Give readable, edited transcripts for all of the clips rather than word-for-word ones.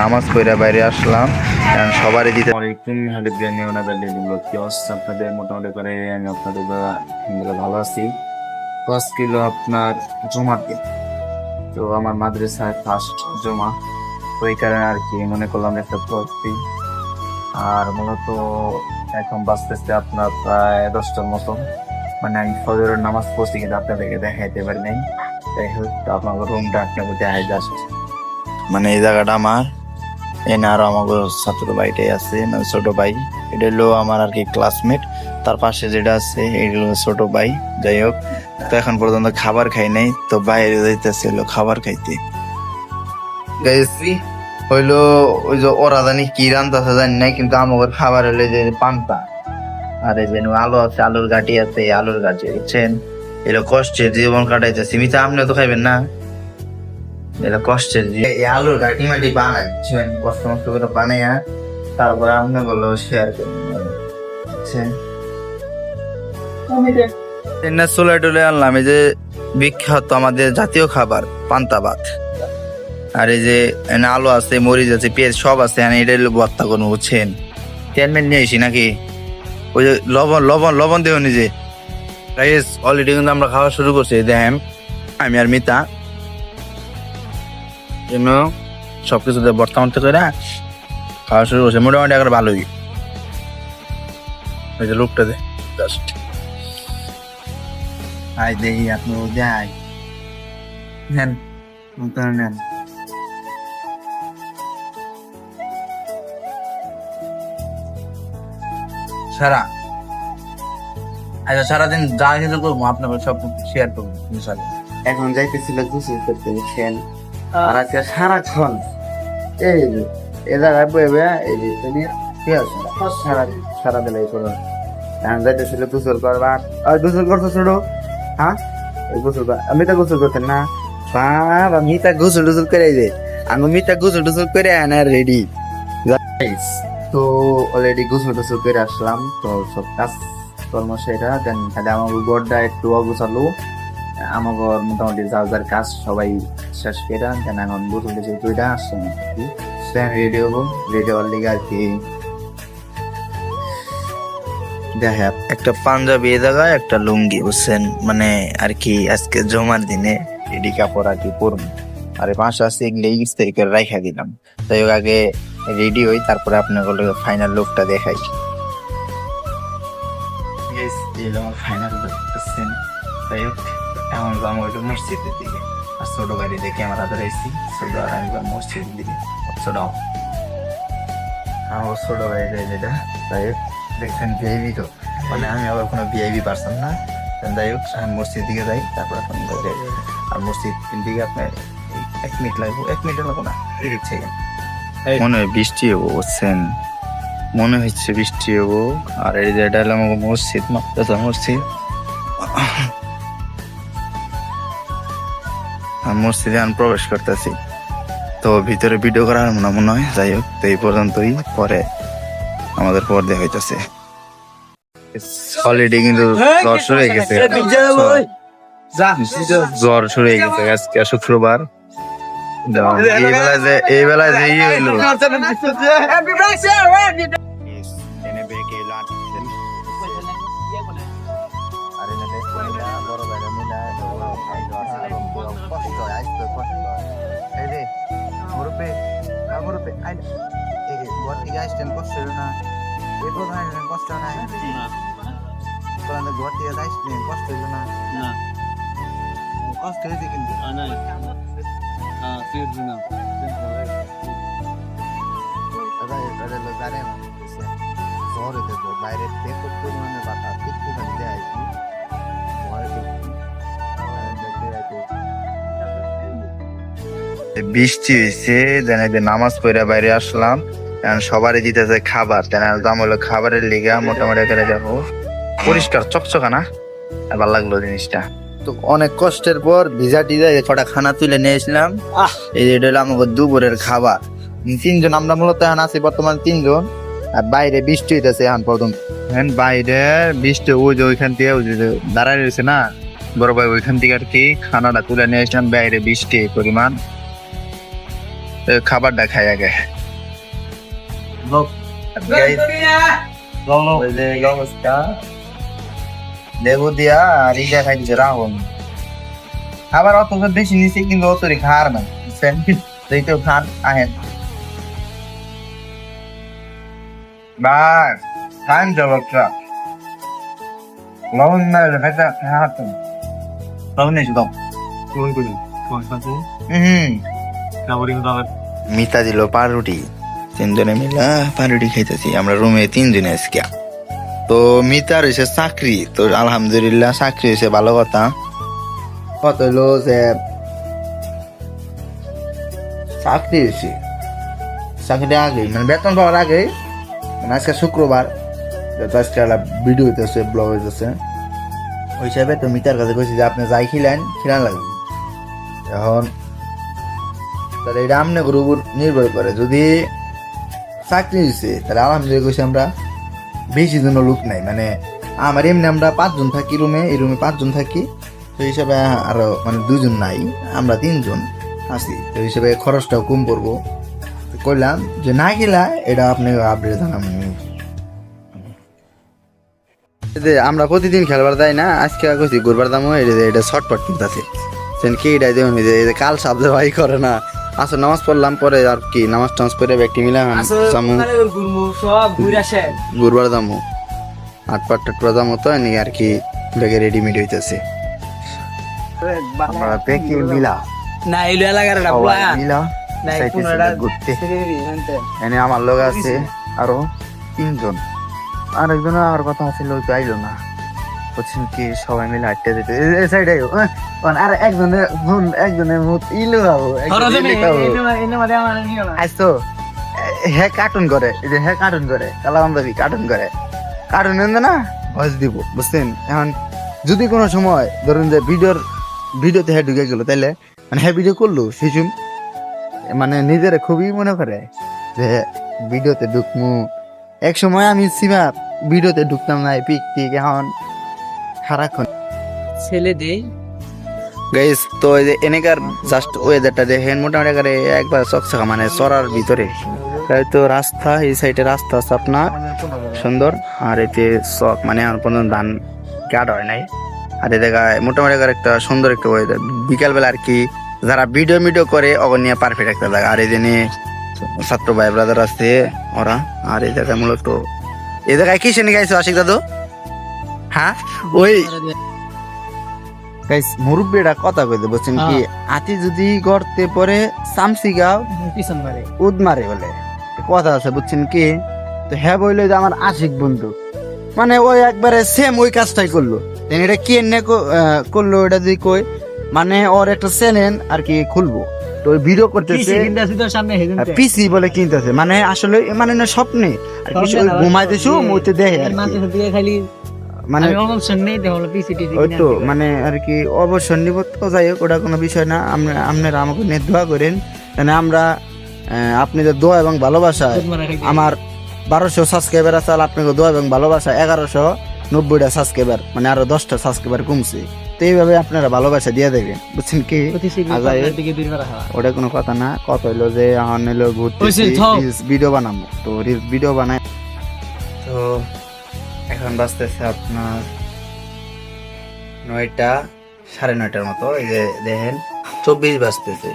নামাজ পড়ে বাইরে আসলাম সবারই দিতে আপনাদের মোটামুটি করে আমি আপনাদের ভালো আছি। 5 কিলো আপনার জমা দিন, তো আমার মাদ্রাসায় ফার্স্ট জমা, ওই কারণে আর কি মনে করলাম একটা ভর্তি। আর মূলত এখন বাঁচতেছে আপনার প্রায় 10টার মতো, মানে আমি ফজরের নামাজ পড়ছি কিন্তু আপনাদেরকে দেখাইতে পারি নাই। যাই হোক, আপনার রুমটা আপনাকে দেখাই যাচ্ছে, মানে এই জায়গাটা আমার এনে আরো আমাকে ছাত্র ভাইটাই আছে, মানে ছোট ভাই। এটা হলো আমার আর কি ক্লাসমেট। তার পাশে যেটা আছে এগুলো ছোট ভাই। যাই হোক, তো এখন পর্যন্ত খাবার খাই নাই, তো বাইরে যাইতেছে হলো খাবার খাইতে। হইলো ওই যে ওরা জানি কি রান্তাছে জানি নাই, কিন্তু আমাদের খাবার হলো যে পান্তা। আর এই যে আলু আছে, আলুর গাটি আছে, আলুর গাটি বুঝছেন। এগুলো কষ্টের জীবন কাটাইতেছি। মিতা আপনিও তো খাইবেন না? এটা কষ্টের আলুর গাঠি মাটি বানাচ্ছেন, কষ্ট মষ্ট করে বানাইয়া তারপরে আপনাগুলো শেয়ার করছেন। চলে টলে আনলাম এই যে বিখ্যাত আমাদের জাতীয় খাবার পান্তা ভাত। আর এই যে আলু আছে, মরিচ আছে, পেঁয়াজ সব আছে। এটা ভর্তা করবো বুঝছেন। তেলমেল নিয়ে আসি নাকি? ওই যে লবণ লবণ লবণ দেও নিজে। অলরেডি কিন্তু আমরা খাওয়া শুরু করছি। দেখেন আমি আর মিতা জন্য সবকিছু ভর্তা মর্তা করে খাওয়া শুরু করছে। মোটামুটি এখন ভালোই। ওই যে লোকটা দে জাস্ট আই দেখি আপনি যাই নেন নেন। সারা আচ্ছা, সারাদিন যা কিছু করবো আপনাকে সব শেয়ার করবো ইনশাল্লাহ। এখন যাইতেছিল গোসল করতে বুঝছেন, আর আজকে সারাক্ষণ এই যে এ জায়গায় বয়ে এই যে ঠিক আছে সারা দিলে করো। এখন যাইতেছিল গোসল করবার। আর গোসল করছো ছোট? হ্যাঁ, গোসল কর। আমি তো গোসল করতেন না বাবা, মিতা গোসল টুসল করে যে আমি মিতা গোসল টুসল করে আনা রেডি। তো অলরেডি গোসল টুসল করে আসলাম, তো সব কাজ কর্ম সেটা দেন। খালি আমার গড়টা একটু অগোছালো। আমার মোটামুটি যার যার কাজ সবাই শেষ করে দেন। এখন গোসল টুসল করে আসলাম আর কি, রেডি হবো। রেডি হওয়ার লিগে আর কি দেখা একটা পাঞ্জাবি এ জায়গায় একটা লুঙ্গি বুঝছেন, মানে আর কি আজকে জমার দিনে রেডি কাপড় আর কি পরবো। আর পাঁচশো আছে এগুলো 21 তারিখে রাইখা দিলাম। তাই হোক, আগে রেডি হই, তারপরে আপনার ফাইনাল লুকটা দেখাই। ফাইনাল লুক বুঝছেন। তাই হোক, এখন যাবো একটু মসজিদের দিকে। আর ছোট গাড়ি দেখে আমরা ধরেছি, ছোট আর আমি মসজিদের দিকে। ছোট আমার ছোট গাড়ি যেটা, তাই হোক দেখছেন ভিআইপি তো, মানে আমি আবার কোনো ভিআইপি পারসন না। যাই হোক, আমি মসজিদ দিকে যাই, তারপর এখন আর মসজিদ দিকে আপনার 1 মিনিট লাগবো। 1 মিনিট লাগবো না, এদিচ্ছে মনে হয় বৃষ্টি হবো বুঝছেন, মনে হচ্ছে বৃষ্টি হবো। আর এই যে এটা হলো আমাকে মসজিদ, মাদ্রাসা মসজিদ। মসজিদে আমি প্রবেশ করতেছি, তো ভিতরে ভিডিও করার মনে হয়। যাই হোক, তো এই পর্যন্তই, পরে আমাদের পর্দা হইতেছে। অলরেডি কিন্তু জ্বর শুরু হয়ে গেছে, জ্বর শুরু হয়ে গেছে। আজকে শুক্রবার, এই বেলায় যে ইয়ে হইলো কষ্ট হইল না? কষ্ট নাই, ঘর থেকে যাইস কষ্ট হইল না? কষ্ট হয়েছে কিন্তু বাইরে পরিমাণে বাতাস একটুখানি দেখাইছি। বৃষ্টি হয়েছে, নামাজ পড়ে বাইরে আসলাম। সবারই দিতেছে খাবার, দাম হলো খাবারের লিগা মোটামুটি করে যাবো। পরিষ্কার চকচকা না, ভালো লাগলো জিনিসটা। তো অনেক কষ্টের পর ভিজা টিজা কটা খানা তুলে নিয়েছিলাম। এই যে হলো আমাকে দুপুরের খাবার। 3 জন আমরা মূলত এখন আছি বর্তমান 3 জন। আর বাইরে বৃষ্টি হইতেছে এখন পর্যন্ত। বাইরে বৃষ্টি ওই যে ওইখান থেকে দাঁড়ায় রয়েছে না বড় ভাই, ওইখান থেকে আর কি খানাটা তুলে নিয়ে আসলাম। বাইরে বৃষ্টি পরিমাণ খাবারটা খাই আগে। ওই যে এই অবস্থা, লেবু দিয়া আর ইটা খাইছে রাহুল। আবার অত বেশি নিচে কিন্তু অতরি খার না, বুঝছেন? তো খান আহেন বাস খান জলটা লবণ না খাইতে হাঁটতাম লবণ নেই শুধু। মিতা দিল পাউরুটি, তিনজনে মিলা পাউরুটি খাইতেছি আমরা রুমে, তিনজনে আজকে। তো মিতার হয়েছে চাকরি, তো আলহামদুলিল্লাহ চাকরি হয়েছে, ভালো কথা। কত হইলো যে চাকরি হয়েছে, চাকরিটা আগে মানে বেতন পাওয়ার আগে, মানে আজকে শুক্রবার, আজকে একটা ভিডিও হইতেছে, ব্লগ হইতেছে, ওই হিসাবে তো মিতার কাছে কইছি যে আপনি যাই খিলেন লাগবে। এখন তাহলে এটা আপনার উপর নির্ভর করে, যদি চাকরি হয়েছে তাহলে আলহামদুলিল্লাহ কইছি আমরা বেশি জন লোক নাই, মানে আমার এমনি আমরা 5 জন থাকি রুমে, এই রুমে 5 জন থাকি, তো হিসাবে আরো মানে 2 জন নাই, আমরা 3 জন আছি, তো হিসাবে খরচটাও কম পড়বো। কইলাম যে না গেলা এটা আপনি আপডেট জানাম। আমরা প্রতিদিন খেলবার যাই না, আজকে কইছি ঘুরবার দামও এটা শর্টপট কিনতেছে কি এটা দেখুন, এই যে কাল সাবজে ভাই করে না। আসলে নামাজ পড়লাম, পরে আর কি নামাজ টামাজ পড়ে ব্যক্তি মিলাম ঘুরবার দামো 8-8 দামো, তো এনে আর কি ব্যাগে রেডিমেড হইতেছে মিলা না এলো এলাকার মিলা ঘুরতে। এনে আমার লোক আছে আরো 3 জন, আরেকজন আর কথা আছে, লোক আইলো না, বুঝছেন কি? সবাই মিলে হাঁটতে যেতে সাইডে, আর একজনের মুখ ইলো আসতো। হ্যাঁ কার্টুন করে, এই যে হ্যাঁ কার্টুন করে, কালাবান্ধবী কার্টুন করে, কার্টুন না ভয়েস দিব, বুঝছেন? এখন যদি কোনো সময় ধরুন যে ভিডিওতে হ্যাঁ ঢুকে গেলো, তাইলে মানে হ্যাঁ ভিডিও করলো শিশুম, মানে নিজের খুবই মনে করে যে ভিডিওতে ঢুকমু। এক সময় আমি সীমা ভিডিওতে ঢুকতাম না, পিক এখন সারাক্ষণ ছেলে দেই গাইস। তো এই যে এনেকার জাস্ট ওয়েদারটা দেখেন, মোটামুটি করে একবার চকচকা, মানে চড়ার ভিতরে। তাই তো রাস্তা, এই সাইডে রাস্তা আছে আপনার সুন্দর, আর এতে চক, মানে আমার পর্যন্ত ধান কাট হয় নাই। আর এই জায়গায় মোটামুটি করে একটা সুন্দর একটা ওয়েদার, বিকালবেলা আর কি যারা ভিডিও করে ওগুলো নিয়ে পারফেক্ট একটা জায়গা। আর এই জন্য ছাত্র ভাই ব্রাদার আছে ওরা, আর এই জায়গায় মূলত এই জায়গায় কি শুনে গাইছো আশিক দাদু? হ্যাঁ ওই গাইস মুরব্বীরা কথা কইতে বলছেন কি, আতি যদি গড়তে পরে চামচি গাও পিছন মারে উদ মারে বলে কথা আছে, বুঝছেন কি? তো হ্যাঁ বললো যে আমার আশিক বন্ধু, মানে ওই একবারে সেম ওই কাজটাই করলো। এটা কি এনে করলো এটা যদি কই, মানে ওর একটা চ্যানেল আর কি খুলবো, তো ভিডিও করতেছে পিসি বলে কিনতেছে, মানে আসলে মানে না স্বপ্নে আর কি ঘুমাইতেছু মইতে দেখে আর কি, খালি মানে ওই তো মানে মানে আর কি অবসর নিব। তো যাই হোক ওটা কোনো বিষয় না, আপনারা আমাকে নিয়ে দোয়া করেন, মানে আমরা আপনাদের দোয়া এবং ভালোবাসায় আমার 1200 সাবস্ক্রাইবার আছে, আর আপনাকে দোয়া এবং ভালোবাসা 1190টা সাবস্ক্রাইবার, মানে আরো 10টা সাবস্ক্রাইবার কমছে। তো এইভাবে আপনারা ভালোবাসা দিয়ে দেবেন, বুঝছেন কি? ওটা কোনো কথা না, কথা হইলো যে এখন হইলো ঘুরতে ভিডিও বানাবো, তো ভিডিও বানাই। তো এখন বাজতেছে আপনার 9টা 9:30 মতো, এই যে দেখেন 24 বাজতেছে।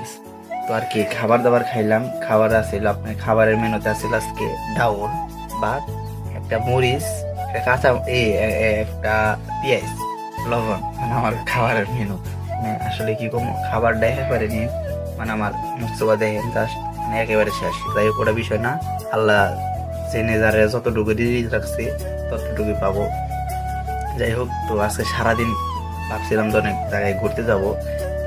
তো আর কি খাবার দাবার খাইলাম, খাবার আছিল আপনার খাবারের মেনুতে আছিল আজকে ডাউল ভাত, একটা মরিচ, একটা কাঁচা একটা পেঁয়াজ, লবণ, মানে আমার খাবারের মেনু। মানে আসলে কি কম খাবার দেখে পারিনি, মানে আমার মুস্তফা দেখেন জাস্ট মানে একেবারে শেষ। যাই হোক ওটা বিষয় না, আল্লাহ জেনে যারে যতটুকু রিলিজ রাখছে ততটুকুই পাবো। যাই হোক, তো আজকে সারাদিন ভাবছিলাম যে অনেক জায়গায় ঘুরতে যাব,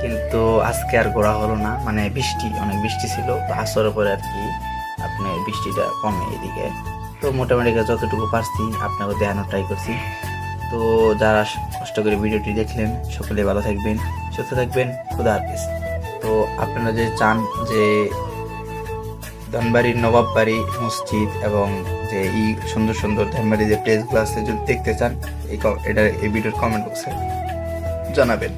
কিন্তু আজকে আর ঘোরা হলো না, মানে অনেক বৃষ্টি ছিল, তো আসরের পরে আর কি আপনার বৃষ্টিটা কমে এদিকে। তো মোটামুটি যতটুকু পারছি আপনাকে দেখানোর ট্রাই করছি। তো যারা কষ্ট করে ভিডিওটি দেখলেন সকলে ভালো থাকবেন, সুস্থ থাকবেন, খুদা হাফেজ। তো আপনারা যে চান যে ধনবাড়ির নবাব বাড়ি মসজিদ এবং যে সুন্দর সুন্দর ধনবাড়ির যে প্লেসগুলো আছে যদি দেখতে চান, এই ভিডিওর কমেন্ট বক্সে জানাবেন।